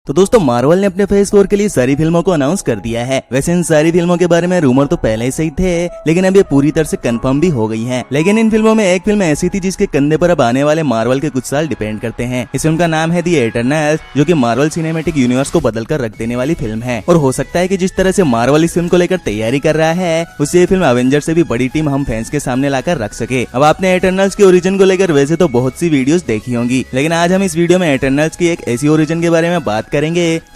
तो दोस्तों मार्वल ने अपने फेज 4 के लिए सारी फिल्मों को अनाउंस कर दिया है। वैसे इन सारी फिल्मों के बारे में रूमर तो पहले से ही थे, लेकिन अब ये पूरी तरह से कंफर्म भी हो गई हैं। लेकिन इन फिल्मों में एक फिल्म ऐसी थी जिसके कंधे पर अब आने वाले मार्वल के कुछ साल डिपेंड करते हैं। इस फिल्म का नाम है दी इटरनल्स, जो कि मार्वल सिनेमैटिक यूनिवर्स को बदल कर रख देने वाली फिल्म है। और हो सकता है कि जिस तरह से मार्वल इस फिल्म को लेकर तैयारी कर रहा है, उससे ये फिल्म एवेंजर से भी बड़ी टीम हम फैंस के सामने लाकर रख सके। अब आपने इटरनल्स के ओरिजिन को लेकर वैसे तो बहुत सी वीडियोस देखी होंगी, लेकिन आज हम इस वीडियो में इटरनल्स की एक ऐसी ओरिजिन के बारे में बात करेंगे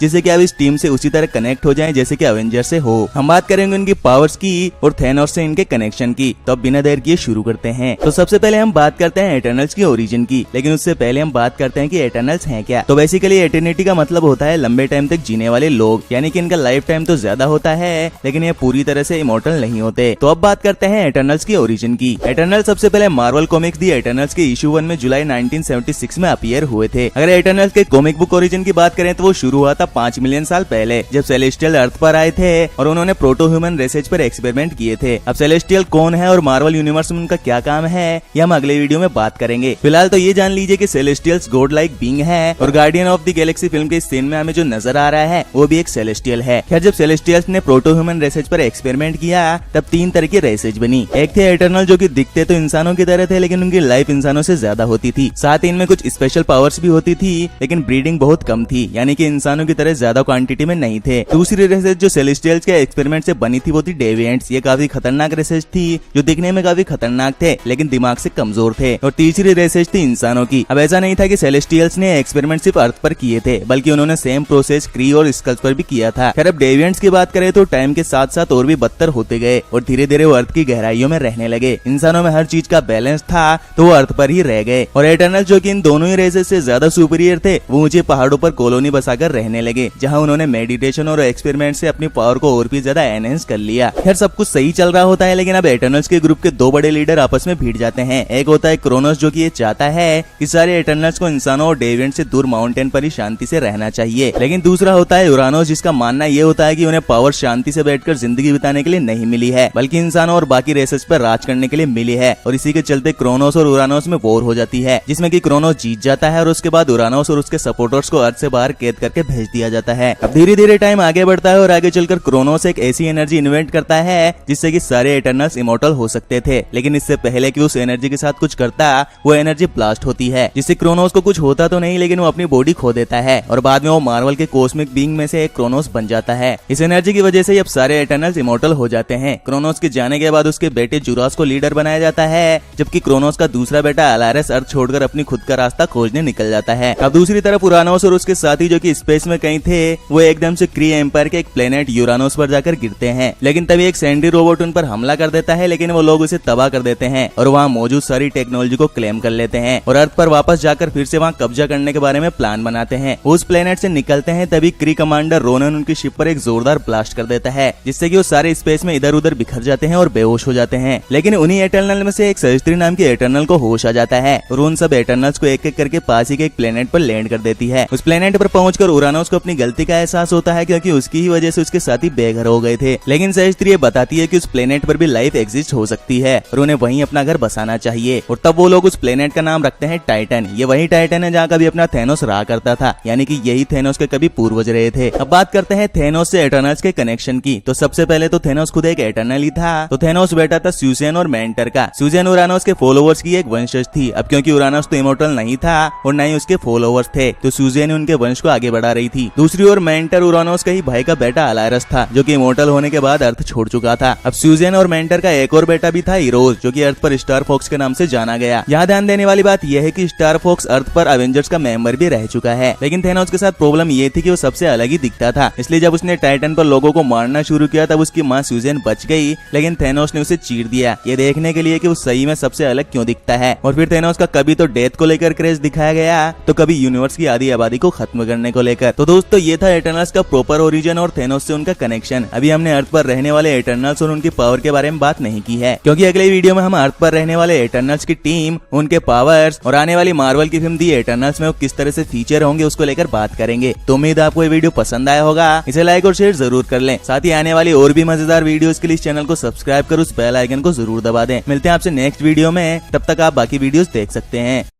जिससे कि आप इस टीम से उसी तरह कनेक्ट हो जाएं जैसे कि एवेंजर से हो। हम बात करेंगे उनकी पावर्स की और थैनोस से इनके कनेक्शन की। तो अब बिना देर किए शुरू करते हैं। तो सबसे पहले हम बात करते हैं इटरनल्स की ओरिजिन की, लेकिन उससे पहले हम बात करते हैं कि इटरनल्स हैं क्या। तो बेसिकली एटर्निटी का मतलब होता है लंबे टाइम तक जीने वाले लोग, यानी कि इनका लाइफ टाइम तो ज्यादा होता है, लेकिन ये पूरी तरह से इमॉर्टल नहीं होते। तो अब बात करते हैं इटरनल्स की ओरिजिन की। इटरनल्स सबसे पहले मार्वल कॉमिक्स दी इटरनल्स के इशू 1 में जुलाई 1976 में अपीयर हुए थे। अगर इटरनल्स के कॉमिक बुक ओरिजिन की बात करें तो वो शुरू हुआ था 5 मिलियन साल पहले, जब सेलेस्टियल अर्थ पर आए थे और उन्होंने प्रोटो ह्यूमन रेसेज पर एक्सपेरिमेंट किए थे। अब सेलेस्टियल कौन है और मार्वल यूनिवर्स में उनका क्या काम है, ये हम अगले वीडियो में बात करेंगे। फिलहाल तो ये जान लीजिए कि सेलेस्टियल्स गॉड लाइक बीइंग है और guardian of the Galaxy film के सीन में हमें जो नजर आ रहा है वो भी एक सेलेस्टियल है। खैर, जब सेलेस्टियल्स ने प्रोटो ह्यूमन रेसेज पर एक्सपेरिमेंट किया तब 3 तरह की रेसेज बनी। एक थे इटरनल, जो कि दिखते तो इंसानों की तरह थे, लेकिन उनकी लाइफ इंसानों से ज्यादा होती थी। साथ ही इनमें कुछ स्पेशल पावर्स भी होती थी, लेकिन ब्रीडिंग बहुत कम थी, यानी कि इंसानों की तरह ज्यादा क्वांटिटी में नहीं थे। दूसरी रेसेज जो सेलेस्टियल्स के एक्सपेरिमेंट से बनी थी वो थी डेविएंट्स। ये काफी खतरनाक रेसेज थी, जो दिखने में काफी खतरनाक थे लेकिन दिमाग से कमजोर थे। और तीसरी रेसेज थी इंसानों की। अब ऐसा नहीं था कि सेलेस्टियल्स ने एक्सपेरिमेंट सिर्फ अर्थ पर किए थे, बल्कि उन्होंने सेम प्रोसेस क्री और स्कल्स पर भी किया था। खैर, अब डेविएंट्स की बात करें तो टाइम के साथ साथ और भी बदतर होते गए और धीरे धीरे वो अर्थ की गहराइयों में रहने लगे। इंसानों में हर चीज का बैलेंस था तो वो अर्थ पर ही रह गए। और इटरनल्स, जो कि इन दोनों ही रेसेज से ज्यादा सुपीरियर थे, वो ऊंचे पहाड़ों पर कॉलोनी बसाकर रहने लगे, जहां उन्होंने मेडिटेशन और एक्सपेरिमेंट से अपनी पावर को और भी ज्यादा एनहेंस कर लिया। खैर, सब कुछ सही चल रहा होता है, लेकिन अब इटरनल्स के ग्रुप के 2 बड़े लीडर आपस में भिड़ जाते हैं। एक होता है क्रोनोस, जो कि ये चाहता है कि सारे इटरनल्स को इंसानों और डेविएंट से दूर माउंटेन पर ही शांति से रहना चाहिए। लेकिन दूसरा होता है यूरानोस, जिसका मानना ये होता है कि उन्हें पावर शांति से बैठकर जिंदगी बिताने के लिए नहीं मिली है, बल्कि इंसानों और बाकी रेसेस पर राज करने के लिए मिली है। और इसी के चलते क्रोनोस और यूरानोस में वॉर हो जाती है, जिसमें कि क्रोनोस जीत जाता है और उसके बाद यूरानोस और उसके सपोर्टर्स को अर्थ से बाहर कैद करके भेज दिया जाता है। अब धीरे धीरे टाइम आगे बढ़ता है और आगे चलकर क्रोनोस एक ऐसी एनर्जी इन्वेंट करता है जिससे कि सारे इटरनल्स इमॉर्टल हो सकते थे। लेकिन इससे पहले कि उस एनर्जी के साथ कुछ करता, वो एनर्जी ब्लास्ट होती है, जिससे क्रोनोस को कुछ होता तो नहीं, लेकिन वो अपनी बॉडी खो देता है और बाद में वो मार्वल के कॉस्मिक बीइंग में से एक क्रोनोस बन जाता है। इस एनर्जी की वजह से अब सारे इटरनल्स इमॉर्टल हो जाते हैं। क्रोनोस के जाने के बाद उसके बेटे जुरास को लीडर बनाया जाता है, जबकि क्रोनोस का दूसरा बेटा अलारस अर्थ छोड़कर अपनी खुद का रास्ता खोजने निकल जाता है। अब दूसरी तरफ यूरानोस और उसके साथी, जो कि स्पेस में कहीं थे, वो एकदम से क्री एम्पायर के एक प्लेनेट यूरानोस पर जाकर गिरते हैं। लेकिन तभी एक सैंडी रोबोट उन पर हमला कर देता है, लेकिन वो लोग उसे तबाह कर देते हैं और वहाँ मौजूद सारी टेक्नोलॉजी को क्लेम कर लेते हैं और अर्थ पर वापस जाकर फिर से वहाँ कब्जा करने के बारे में प्लान बनाते हैं। उस प्लेनेट से निकलते हैं, तभी क्री कमांडर रोनन उनकी शिप पर एक जोरदार ब्लास्ट कर देता है, जिससे कि वो सारे स्पेस में इधर उधर बिखर जाते हैं और बेहोश हो जाते हैं। लेकिन उन्हीं इटरनल में से एक सेलेस्ट्री नाम की इटरनल को होश आ जाता है और उन सब इटरनल्स को एक एक करके पास ही के एक प्लेनेट पर लैंड कर देती है। उस प्लेनेट पर पहुंचकर यूरानोस को अपनी गलती का एहसास होता है, क्योंकि उसकी ही वजह से उसके साथी बेघर हो गए थे। लेकिन सेलेस्ट्री ये बताती है कि उस प्लेनेट पर भी लाइफ एग्जिस्ट हो सकती है और उन्हें वहीं अपना घर बसाना चाहिए। और तब वो लोग उस प्लेनेट का नाम रखते हैं टाइटन। ये वही टाइटन है जहाँ कभी अपना थेनोस रहा करता था, यानी कि यही थेनोस के कभी पूर्वज रहे थे। अब बात करते हैं थेनोस से इटरनल्स के कनेक्शन की। तो सबसे पहले तो थेनोस खुद एक इटरनल ही था। तो थेनोस बेटा था स्यूजेन और मेंटर का। स्यूजेन यूरानोस के फॉलोवर्स की एक वंशज थी। अब क्योंकि यूरानोस तो इमॉर्टल नहीं था और न ही उसके फॉलोवर्स थे, तो स्यूजेन उनके वंश को आगे बढ़ा रही थी। दूसरी ओर मेंटर यूरानोस का ही भाई का बेटा अलारस था, जो कि इमॉर्टल होने के बाद अर्थ छोड़ चुका था। अब स्यूजेन और मेंटर का एक और बेटा भी था, इरोज, जो कि अर्थ पर स्टार फॉक्स के नाम से जाना गया। यहाँ ध्यान देने वाली बात यह है कि स्टार फॉक्स अर्थ पर एवेंजर्स का मेंबर भी रह चुका है। लेकिन थेनोस के साथ प्रॉब्लम ये थी कि वो सबसे अलग ही दिखता था, इसलिए जब उसने टाइटन पर लोगों को मारना शुरू किया तब उसकी माँ स्यूजेन बच गई, लेकिन थेनोस ने उसे चीर दिया, ये देखने के लिए कि वो सही में सबसे अलग क्यों दिखता है। और फिर थेनोस का कभी तो डेथ को लेकर क्रेज दिखाया गया, तो कभी यूनिवर्स की आधी आबादी को खत्म करने को लेकर। तो दोस्तों, ये था इटरनल्स का प्रॉपर ओरिजिन और थेनोस से उनका कनेक्शन। अभी हमने अर्थ पर रहने वाले इटरनल्स और उनकी पावर के बारे में बात नहीं की है, क्योंकि अगले वीडियो में हम अर्थ पर रहने वाले इटरनल्स की टीम, उनके पावर्स और आने वाली मार्वल की फिल्म दी इटरनल्स में वो किस तरह से फीचर होंगे उसको लेकर बात करेंगे। तो उम्मीद है आपको ये वीडियो पसंद आया होगा। इसे लाइक और शेयर जरूर कर लें। साथ ही आने वाली और भी मजेदार वीडियोस के लिए इस चैनल को सब्सक्राइब कर उस बेल आइकन को जरूर दबा दें। मिलते हैं आपसे नेक्स्ट वीडियो में, तब तक आप बाकी वीडियोस देख सकते हैं।